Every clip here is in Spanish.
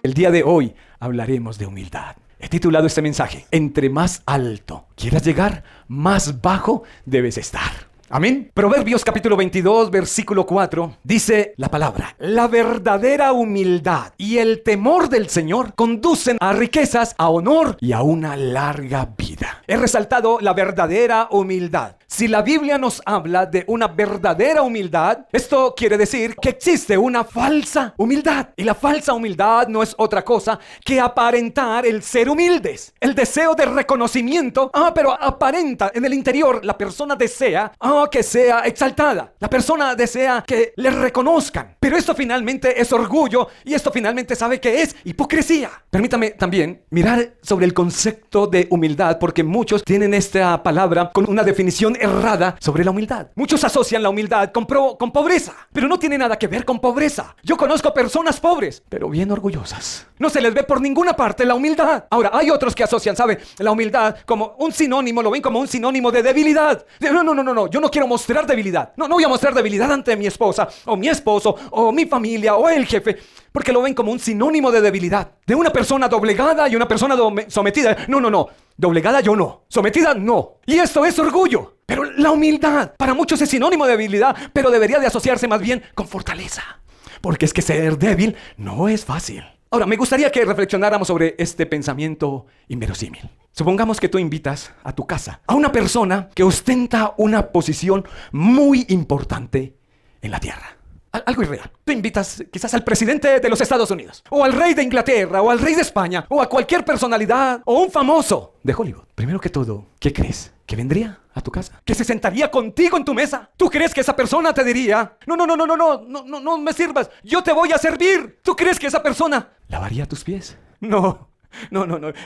El día de hoy hablaremos de humildad. He titulado este mensaje: entre más alto quieras llegar, más bajo debes estar. Amén. Proverbios capítulo 22, versículo 4, dice la palabra: la verdadera humildad y el temor del Señor conducen a riquezas, a honor y a una larga vida. He resaltado la verdadera humildad. Si la Biblia nos habla de una verdadera humildad, esto quiere decir que existe una falsa humildad. Y la falsa humildad no es otra cosa que aparentar el ser humildes. El deseo de reconocimiento, pero aparenta en el interior. La persona desea que sea exaltada. La persona desea que le reconozcan. Pero esto finalmente es orgullo, y esto finalmente sabe que es hipocresía. Permítame también mirar sobre el concepto de humildad, porque muchos tienen esta palabra con una definición errada sobre la humildad. Muchos asocian la humildad con pobreza, pero no tiene nada que ver con pobreza. Yo conozco personas pobres, pero bien orgullosas. No se les ve por ninguna parte la humildad. Ahora, hay otros que asocian, ¿sabe?, la humildad como un sinónimo, lo ven como un sinónimo de debilidad. No, yo no quiero mostrar debilidad. No voy a mostrar debilidad ante mi esposa, o mi esposo, o mi familia, o el jefe, porque lo ven como un sinónimo de debilidad. De una persona doblegada y una persona sometida. No. Doblegada yo no. Sometida no. Y esto es orgullo. Pero la humildad para muchos es sinónimo de debilidad, pero debería de asociarse más bien con fortaleza. Porque es que ser débil no es fácil. Ahora, me gustaría que reflexionáramos sobre este pensamiento inverosímil. Supongamos que tú invitas a tu casa a una persona que ostenta una posición muy importante en la tierra. Algo irreal. Tú invitas quizás al presidente de los Estados Unidos, o al rey de Inglaterra, o al rey de España, o a cualquier personalidad, o un famoso de Hollywood. Primero que todo, ¿qué crees? ¿Que vendría a tu casa? ¿Que se sentaría contigo en tu mesa? ¿Tú crees que esa persona te diría: no me sirvas, yo te voy a servir? ¿Tú crees que esa persona lavaría tus pies? No,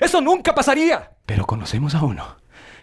eso nunca pasaría. Pero conocemos a uno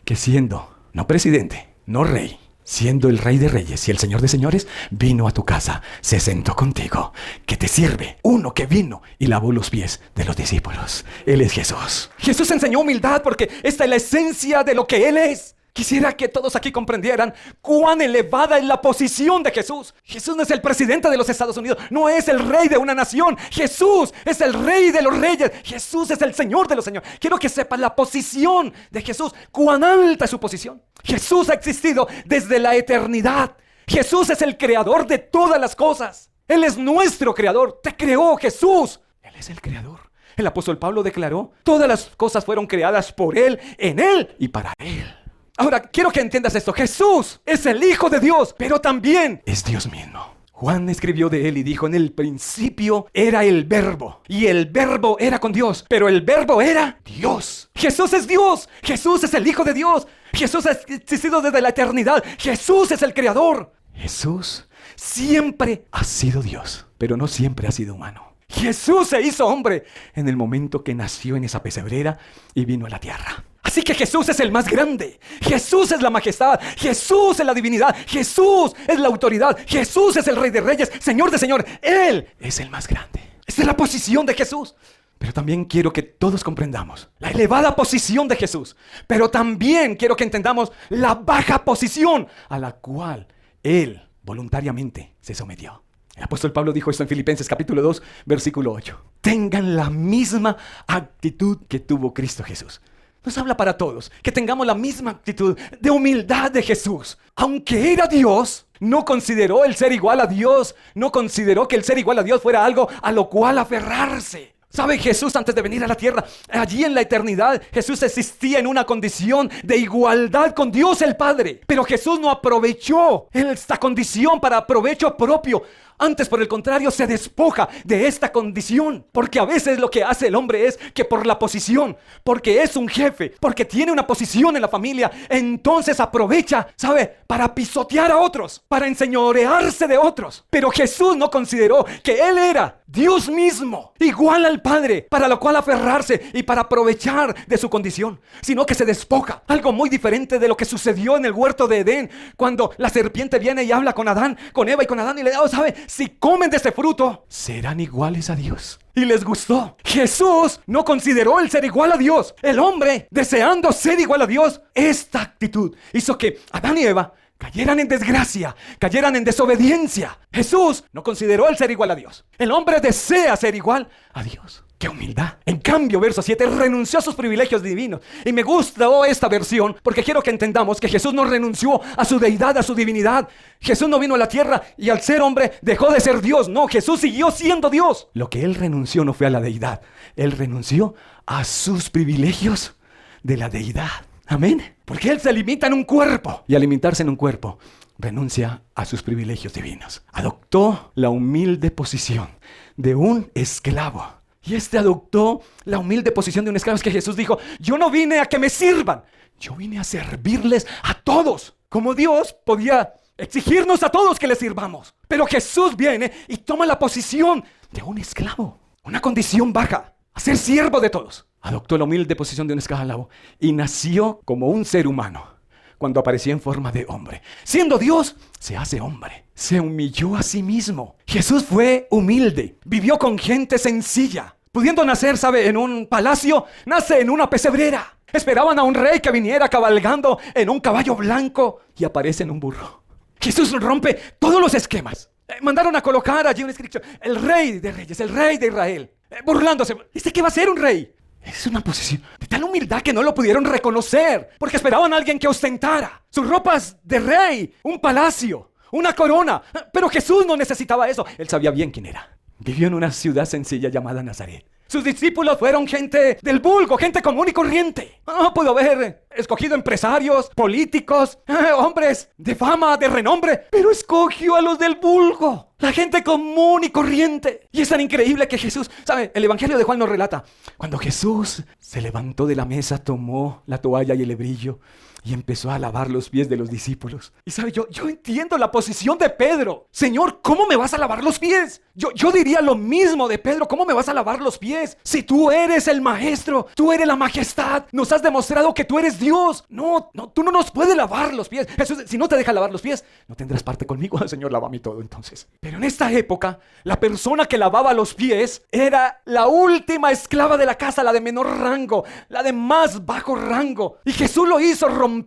que, siendo no presidente, no rey, siendo el Rey de Reyes y el Señor de Señores, vino a tu casa, se sentó contigo, que te sirve. Uno que vino y lavó los pies de los discípulos. Él es Jesús. Jesús enseñó humildad porque esta es la esencia de lo que Él es. Quisiera que todos aquí comprendieran cuán elevada es la posición de Jesús. Jesús no es el presidente de los Estados Unidos, no es el rey de una nación. Jesús es el Rey de los Reyes. Jesús es el Señor de los Señores. Quiero que sepan la posición de Jesús, cuán alta es su posición. Jesús ha existido desde la eternidad. Jesús es el creador de todas las cosas. Él es nuestro creador. Te creó Jesús. Él es el creador. El apóstol Pablo declaró: todas las cosas fueron creadas por Él, en Él y para Él. Ahora, quiero que entiendas esto. Jesús es el Hijo de Dios, pero también es Dios mismo. Juan escribió de Él y dijo: en el principio era el Verbo, y el Verbo era con Dios, pero el Verbo era Dios. Jesús es Dios. Jesús es el Hijo de Dios. Jesús ha existido desde la eternidad. Jesús es el Creador. Jesús siempre ha sido Dios, pero no siempre ha sido humano. Jesús se hizo hombre en el momento que nació en esa pesebrera y vino a la tierra. Así que Jesús es el más grande. Jesús es la majestad. Jesús es la divinidad. Jesús es la autoridad. Jesús es el Rey de Reyes, Señor de Señores. Él es el más grande. Esta es la posición de Jesús. Pero también quiero que todos comprendamos la elevada posición de Jesús. Pero también quiero que entendamos la baja posición a la cual Él voluntariamente se sometió. El apóstol Pablo dijo esto en Filipenses capítulo 2, versículo 8. Tengan la misma actitud que tuvo Cristo Jesús. Nos habla para todos, que tengamos la misma actitud de humildad de Jesús. Aunque era Dios, no consideró el ser igual a Dios, no consideró que el ser igual a Dios fuera algo a lo cual aferrarse. ¿Sabe? Jesús, antes de venir a la tierra, allí en la eternidad, Jesús existía en una condición de igualdad con Dios el Padre. Pero Jesús no aprovechó esta condición para provecho propio. Antes, por el contrario, se despoja de esta condición. Porque a veces lo que hace el hombre es que por la posición, porque es un jefe, porque tiene una posición en la familia, entonces aprovecha, ¿sabe?, para pisotear a otros, para enseñorearse de otros. Pero Jesús no consideró que Él era Dios mismo, igual al Padre, para lo cual aferrarse y para aprovechar de su condición, sino que se despoja. Algo muy diferente de lo que sucedió en el huerto de Edén, cuando la serpiente viene y habla con Adán, con Eva y con Adán, y le da, ¿sabe?, si comen de este fruto, serán iguales a Dios. Y les gustó. Jesús no consideró el ser igual a Dios. El hombre, deseando ser igual a Dios, esta actitud hizo que Adán y Eva cayeran en desgracia, cayeran en desobediencia. Jesús no consideró el ser igual a Dios. El hombre desea ser igual a Dios. ¡Qué humildad! En cambio, verso 7, renunció a sus privilegios divinos. Y me gusta esta versión porque quiero que entendamos que Jesús no renunció a su deidad, a su divinidad. Jesús no vino a la tierra y al ser hombre dejó de ser Dios. No, Jesús siguió siendo Dios. Lo que Él renunció no fue a la deidad. Él renunció a sus privilegios de la deidad. Amén. Porque Él se limita en un cuerpo. Y al limitarse en un cuerpo, renuncia a sus privilegios divinos. Adoptó la humilde posición de un esclavo. Y adoptó la humilde posición de un esclavo. Es que Jesús dijo, yo no vine a que me sirvan, yo vine a servirles a todos. Como Dios podía exigirnos a todos que le sirvamos, pero Jesús viene y toma la posición de un esclavo, una condición baja, a ser siervo de todos. Adoptó la humilde posición de un esclavo y nació como un ser humano. Cuando apareció en forma de hombre, siendo Dios, se hace hombre. Se humilló a sí mismo. Jesús fue humilde. Vivió con gente sencilla. Pudiendo nacer, en un palacio, nace en una pesebrera. Esperaban a un rey que viniera cabalgando en un caballo blanco y aparece en un burro. Jesús rompe todos los esquemas. Mandaron a colocar allí una inscripción: el rey de reyes, el rey de Israel. Burlándose. ¿Qué va a ser un rey? Es una posición de tal humildad que no lo pudieron reconocer, porque esperaban a alguien que ostentara sus ropas de rey, un palacio, una corona. Pero Jesús no necesitaba eso. Él sabía bien quién era. Vivió en una ciudad sencilla llamada Nazaret. Sus discípulos fueron gente del vulgo, gente común y corriente. No pudo haber escogido empresarios, políticos, hombres de fama, de renombre, pero escogió a los del vulgo, la gente común y corriente. Y es tan increíble que Jesús, el Evangelio de Juan nos relata, cuando Jesús se levantó de la mesa, tomó la toalla y el hebrillo y empezó a lavar los pies de los discípulos. Y yo entiendo la posición de Pedro. Señor, ¿cómo me vas a lavar los pies? Yo diría lo mismo de Pedro. ¿Cómo me vas a lavar los pies? Si tú eres el maestro, tú eres la majestad, nos has demostrado que tú eres Dios. No, tú no nos puedes lavar los pies. Jesús, si no te deja lavar los pies, no tendrás parte conmigo. Señor, lávame todo entonces. Pero en esta época, la persona que lavaba los pies era la última esclava de la casa, la de menor rango, la de más bajo rango. Y Jesús lo hizo rompiendo,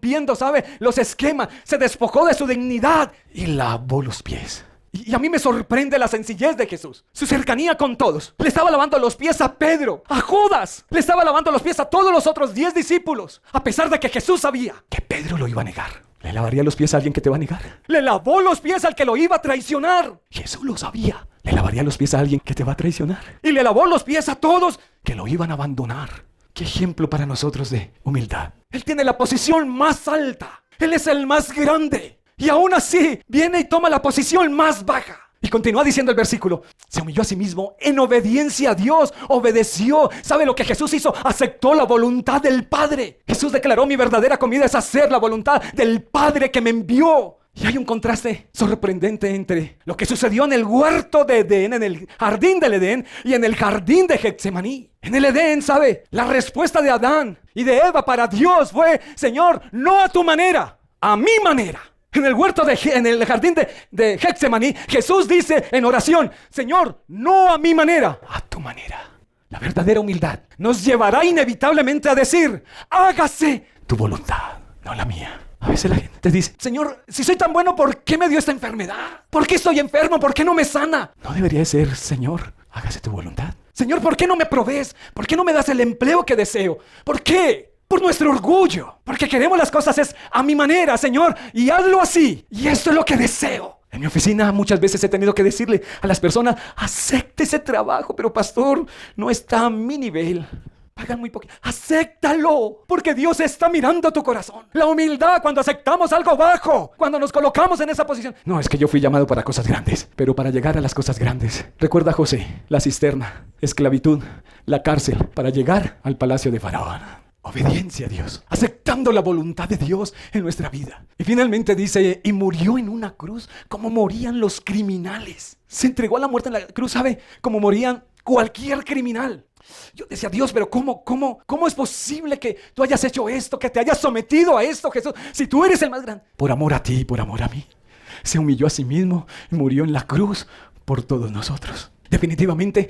los esquemas. Se despojó de su dignidad y lavó los pies. Y a mí me sorprende la sencillez de Jesús, su cercanía con todos. Le estaba lavando los pies a Pedro, a Judas. Le estaba lavando los pies a todos los otros 10 discípulos, a pesar de que Jesús sabía que Pedro lo iba a negar. ¿Le lavaría los pies a alguien que te va a negar? Le lavó los pies al que lo iba a traicionar. Jesús lo sabía. ¿Le lavaría los pies a alguien que te va a traicionar? Y le lavó los pies a todos que lo iban a abandonar. Qué ejemplo para nosotros de humildad. Él tiene la posición más alta. Él es el más grande. Y aún así, viene y toma la posición más baja. Y continúa diciendo el versículo: se humilló a sí mismo en obediencia a Dios. Obedeció. ¿Sabe lo que Jesús hizo? Aceptó la voluntad del Padre. Jesús declaró: mi verdadera comida es hacer la voluntad del Padre que me envió. Y hay un contraste sorprendente entre lo que sucedió en el huerto de Edén, en el jardín del Edén, y en el jardín de Getsemaní. En el Edén, la respuesta de Adán y de Eva para Dios fue: Señor, no a tu manera, a mi manera. En el huerto, en el jardín de Getsemaní, Jesús dice en oración: Señor, no a mi manera, a tu manera. La verdadera humildad nos llevará inevitablemente a decir: hágase tu voluntad, no la mía. A veces la gente dice: Señor, si soy tan bueno, ¿por qué me dio esta enfermedad? ¿Por qué estoy enfermo? ¿Por qué no me sana? No debería ser: Señor, hágase tu voluntad. Señor, ¿por qué no me provees? ¿Por qué no me das el empleo que deseo? ¿Por qué? Por nuestro orgullo, porque queremos las cosas es a mi manera, Señor, y hazlo así, y esto es lo que deseo. En mi oficina muchas veces he tenido que decirle a las personas: acepte ese trabajo, pero pastor, no está a mi nivel, pagan muy poquito. Acéptalo, porque Dios está mirando tu corazón. La humildad, cuando aceptamos algo bajo, cuando nos colocamos en esa posición. No, es que yo fui llamado para cosas grandes, pero para llegar a las cosas grandes, recuerda a José, la cisterna, esclavitud, la cárcel, para llegar al palacio de Faraón. Obediencia a Dios, aceptando la voluntad de Dios en nuestra vida. Y finalmente dice: y murió en una cruz como morían los criminales. Se entregó a la muerte en la cruz, como morían cualquier criminal. Yo decía: Dios, pero ¿cómo es posible que tú hayas hecho esto, que te hayas sometido a esto, Jesús, si tú eres el más grande? Por amor a ti y por amor a mí. Se humilló a sí mismo y murió en la cruz por todos nosotros. Definitivamente,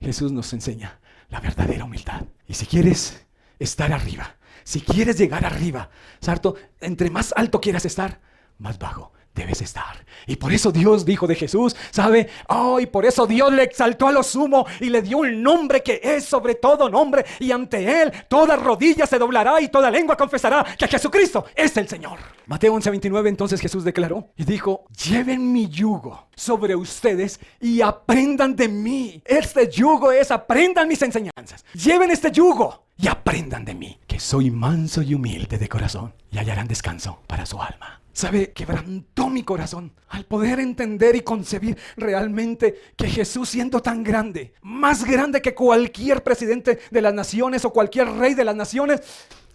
Jesús nos enseña la verdadera humildad. Y si quieres estar arriba, si quieres llegar arriba, ¿cierto? Entre más alto quieras estar, más bajo debes estar. Y por eso Dios dijo de Jesús, ¿sabe? Y por eso Dios le exaltó a lo sumo y le dio un nombre que es sobre todo nombre, y ante él toda rodilla se doblará y toda lengua confesará que Jesucristo es el Señor. Mateo 11:29, entonces Jesús declaró y dijo: lleven mi yugo sobre ustedes y aprendan de mí. Este yugo es: aprendan mis enseñanzas. Lleven este yugo y aprendan de mí, que soy manso y humilde de corazón, y hallarán descanso para su alma. ¿Sabe? Quebrantó mi corazón al poder entender y concebir realmente que Jesús, siendo tan grande, más grande que cualquier presidente de las naciones o cualquier rey de las naciones,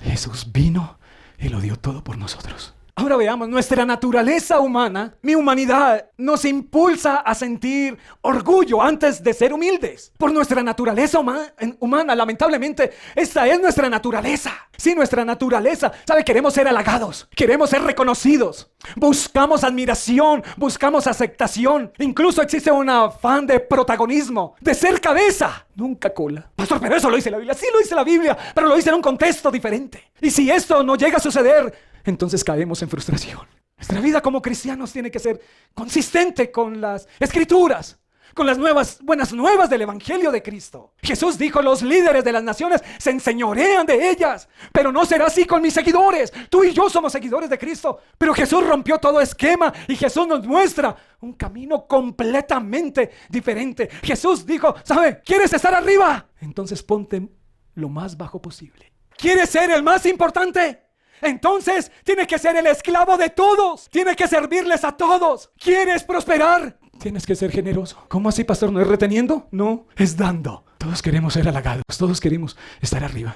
Jesús vino y lo dio todo por nosotros. Ahora veamos, nuestra naturaleza humana, mi humanidad, nos impulsa a sentir orgullo antes de ser humildes. Por nuestra naturaleza humana, lamentablemente, esta es nuestra naturaleza. Sí, nuestra naturaleza, ¿sabe? Queremos ser halagados, queremos ser reconocidos, buscamos admiración, buscamos aceptación. Incluso existe un afán de protagonismo, de ser cabeza, nunca cola. Pastor, pero eso lo dice la Biblia. Sí, lo dice la Biblia, pero lo dice en un contexto diferente. Y si esto no llega a suceder, entonces caemos en frustración. Nuestra vida como cristianos tiene que ser consistente con las Escrituras, con las buenas nuevas del Evangelio de Cristo. Jesús dijo: los líderes de las naciones se enseñorean de ellas, pero no será así con mis seguidores. Tú y yo somos seguidores de Cristo, pero Jesús rompió todo esquema y Jesús nos muestra un camino completamente diferente. Jesús dijo: ¿sabe? ¿Quieres estar arriba? Entonces ponte lo más bajo posible. ¿Quieres ser el más importante? Entonces tiene que ser el esclavo de todos. Tiene que servirles a todos. ¿Quieres prosperar? Tienes que ser generoso. ¿Cómo así, pastor? ¿No es reteniendo? No, es dando. Todos queremos ser halagados, todos queremos estar arriba.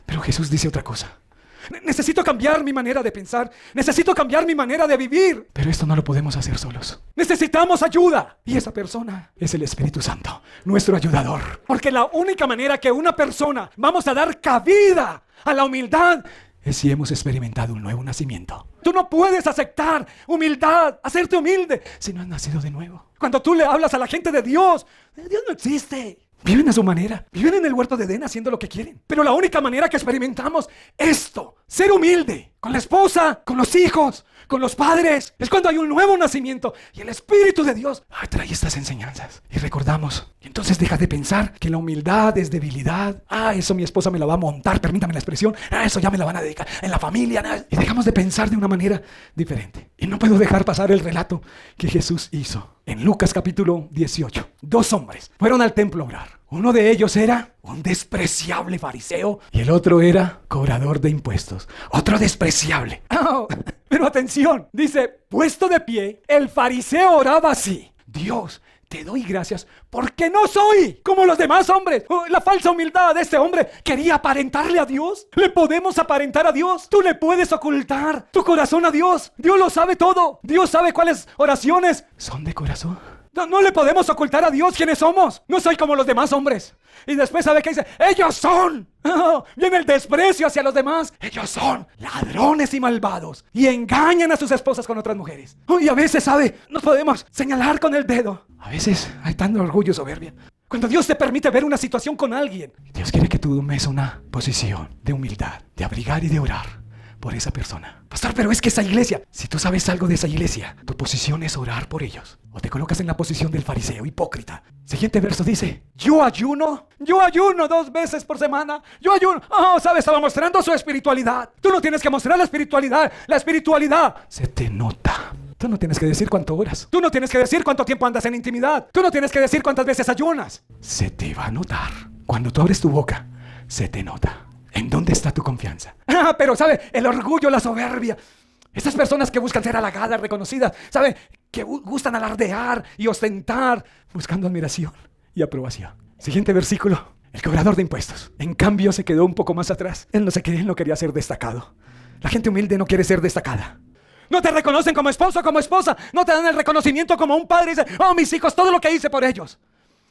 Pero Jesús dice otra cosa: necesito cambiar mi manera de pensar, necesito cambiar mi manera de vivir. Pero esto no lo podemos hacer solos. Necesitamos ayuda. Y esa persona es el Espíritu Santo, nuestro ayudador. Porque la única manera que una persona vamos a dar cabida a la humildad es si hemos experimentado un nuevo nacimiento. Tú no puedes aceptar humildad, hacerte humilde, si no has nacido de nuevo. Cuando tú le hablas a la gente de Dios, Dios no existe. Viven a su manera, viven en el huerto de Edén haciendo lo que quieren. Pero la única manera que experimentamos esto, ser humilde, con la esposa, con los hijos, con los padres, es cuando hay un nuevo nacimiento y el Espíritu de Dios trae estas enseñanzas y recordamos. Y entonces deja de pensar que la humildad es debilidad. Eso mi esposa me la va a montar, permítame la expresión. Eso ya me la van a dedicar en la familia. Y dejamos de pensar de una manera diferente. Y no puedo dejar pasar el relato que Jesús hizo en Lucas capítulo 18. 2 hombres fueron al templo a orar. Uno de ellos era un despreciable fariseo y el otro era cobrador de impuestos. Otro despreciable. Pero atención, dice: puesto de pie, el fariseo oraba así: Dios, te doy gracias porque no soy como los demás hombres. La falsa humildad de este hombre quería aparentarle a Dios. ¿Le podemos aparentar a Dios? Tú le puedes ocultar tu corazón a Dios. Dios lo sabe todo. Dios sabe cuáles oraciones son de corazón. No le podemos ocultar a Dios quiénes somos. No soy como los demás hombres. Y después, ¿sabe qué dice? Ellos son. Viene el desprecio hacia los demás. Ellos son ladrones y malvados. Y engañan a sus esposas con otras mujeres. Y a veces, ¿sabe? Nos podemos señalar con el dedo. A veces hay tanto orgullo y soberbia. Cuando Dios te permite ver una situación con alguien, Dios quiere que tú tomes una posición de humildad, de abrigar y de orar por esa persona. Pastor, pero es que esa iglesia, si tú sabes algo de esa iglesia, tu posición es orar por ellos. O te colocas en la posición del fariseo hipócrita. Siguiente verso dice: yo ayuno 2 veces por semana. Yo ayuno. ¿Sabes? Estaba mostrando su espiritualidad. Tú no tienes que mostrar la espiritualidad. La espiritualidad se te nota. Tú no tienes que decir cuánto oras. Tú no tienes que decir cuánto tiempo andas en intimidad. Tú no tienes que decir cuántas veces ayunas. Se te va a notar. Cuando tú abres tu boca, se te nota. ¿En dónde está tu confianza? Pero, ¿sabe? El orgullo, la soberbia. Estas personas que buscan ser halagadas, reconocidas, ¿sabe? Que gustan alardear y ostentar, buscando admiración y aprobación. Siguiente versículo. El cobrador de impuestos, en cambio, se quedó un poco más atrás. Él no quería ser destacado. La gente humilde no quiere ser destacada. No te reconocen como esposo o como esposa. No te dan el reconocimiento como un padre. Dice: mis hijos, todo lo que hice por ellos.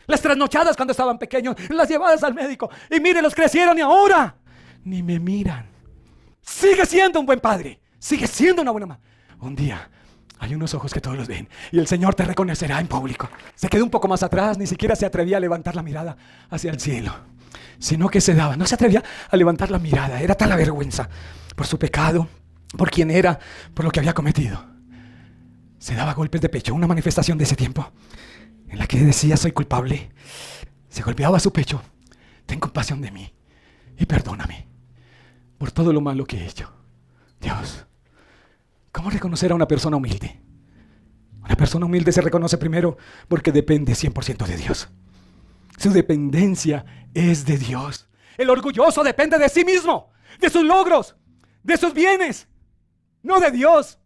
Las trasnochadas cuando estaban pequeños, las llevadas al médico. Y mire, los crecieron y ahora ni me miran. Sigue siendo un buen padre. Sigue siendo una buena madre. Un día hay unos ojos que todos los ven y el Señor te reconocerá en público. Se quedó un poco más atrás. Ni siquiera se atrevía a levantar la mirada hacia el cielo, sino que no se atrevía a levantar la mirada. Era tal la vergüenza por su pecado, por quien era, por lo que había cometido. se daba golpes de pecho, una manifestación de ese tiempo, en la que decía: soy culpable. Se golpeaba su pecho: ten compasión de mí y perdóname por todo lo malo que he hecho. Dios, ¿cómo reconocer a una persona humilde? Una persona humilde se reconoce primero porque depende 100% de Dios. Su dependencia es de Dios. El orgulloso depende de sí mismo, de sus logros, de sus bienes, no de Dios.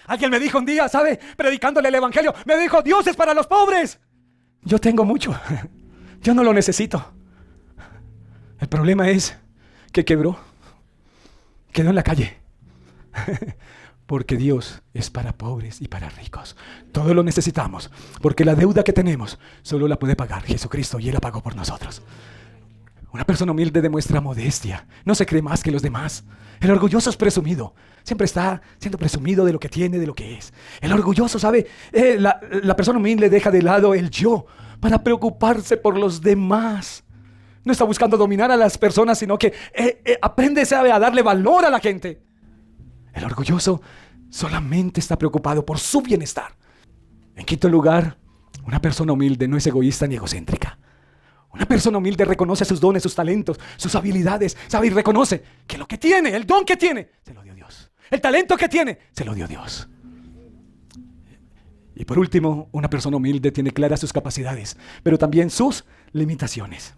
Alguien me dijo un día, ¿sabe? Predicándole el evangelio, me dijo: Dios es para los pobres. Yo tengo mucho, yo no lo necesito. El problema es que quedó en la calle. Porque Dios es para pobres y para ricos. Todo lo necesitamos, porque la deuda que tenemos solo la puede pagar Jesucristo, y Él la pagó por nosotros. Una persona humilde demuestra modestia, no se cree más que los demás. El orgulloso es presumido, siempre está siendo presumido de lo que tiene, de lo que es. El orgulloso, ¿sabe? La persona humilde deja de lado el yo para preocuparse por los demás. No está buscando dominar a las personas, sino que aprende, ¿sabe?, a darle valor a la gente. El orgulloso solamente está preocupado por su bienestar. En quinto lugar, una persona humilde no es egoísta ni egocéntrica. Una persona humilde reconoce sus dones, sus talentos, sus habilidades, sabe, y reconoce que lo que tiene, el don que tiene, se lo dio Dios. El talento que tiene, se lo dio Dios. Y por último, una persona humilde tiene claras sus capacidades, pero también sus limitaciones.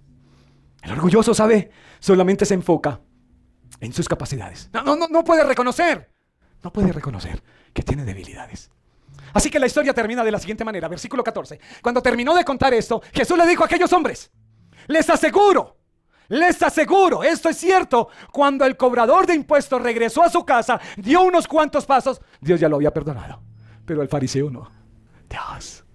El orgulloso, ¿sabe?, solamente se enfoca en sus capacidades. No puede reconocer que tiene debilidades. Así que la historia termina de la siguiente manera, versículo 14. Cuando terminó de contar esto, Jesús le dijo a aquellos hombres: les aseguro, esto es cierto, cuando el cobrador de impuestos regresó a su casa, dio unos cuantos pasos, Dios ya lo había perdonado, pero al fariseo no. Dios,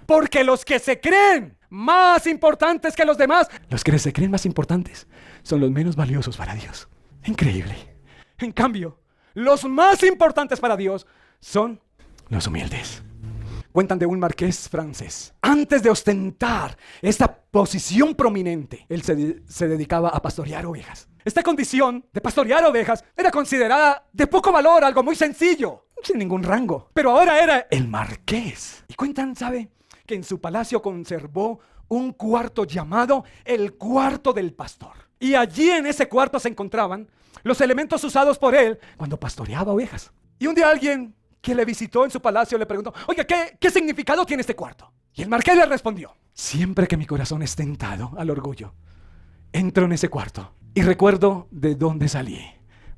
porque los que se creen más importantes que los demás, los que se creen más importantes, son los menos valiosos para Dios. Increíble. En cambio, los más importantes para Dios son los humildes. Cuentan de un marqués francés. Antes de ostentar esta posición prominente, él se dedicaba a pastorear ovejas. Esta condición de pastorear ovejas era considerada de poco valor, algo muy sencillo, sin ningún rango. Pero ahora era el marqués. Y cuentan, ¿sabe?, que en su palacio conservó un cuarto llamado el cuarto del pastor. Y allí en ese cuarto se encontraban los elementos usados por él cuando pastoreaba ovejas. Y un día alguien que le visitó en su palacio le preguntó: oiga, ¿qué significado tiene este cuarto? Y el marqués le respondió: siempre que mi corazón es tentado al orgullo, entro en ese cuarto y recuerdo de dónde salí.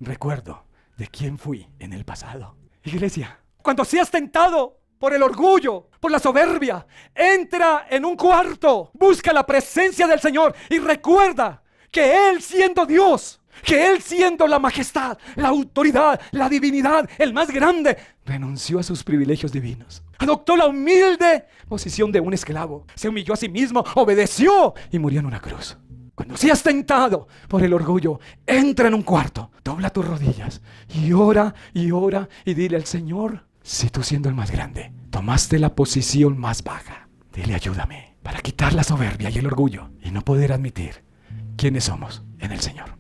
Recuerdo de quién fui en el pasado. Iglesia, cuando seas tentado por el orgullo, por la soberbia, entra en un cuarto, busca la presencia del Señor y recuerda que Él, siendo Dios, que Él, siendo la majestad, la autoridad, la divinidad, el más grande, renunció a sus privilegios divinos. Adoptó la humilde posición de un esclavo. Se humilló a sí mismo, obedeció y murió en una cruz. Cuando seas tentado por el orgullo, entra en un cuarto, dobla tus rodillas y ora y dile al Señor: si tú, siendo el más grande, tomaste la posición más baja, dile: ayúdame para quitar la soberbia y el orgullo y no poder admitir quiénes somos en el Señor.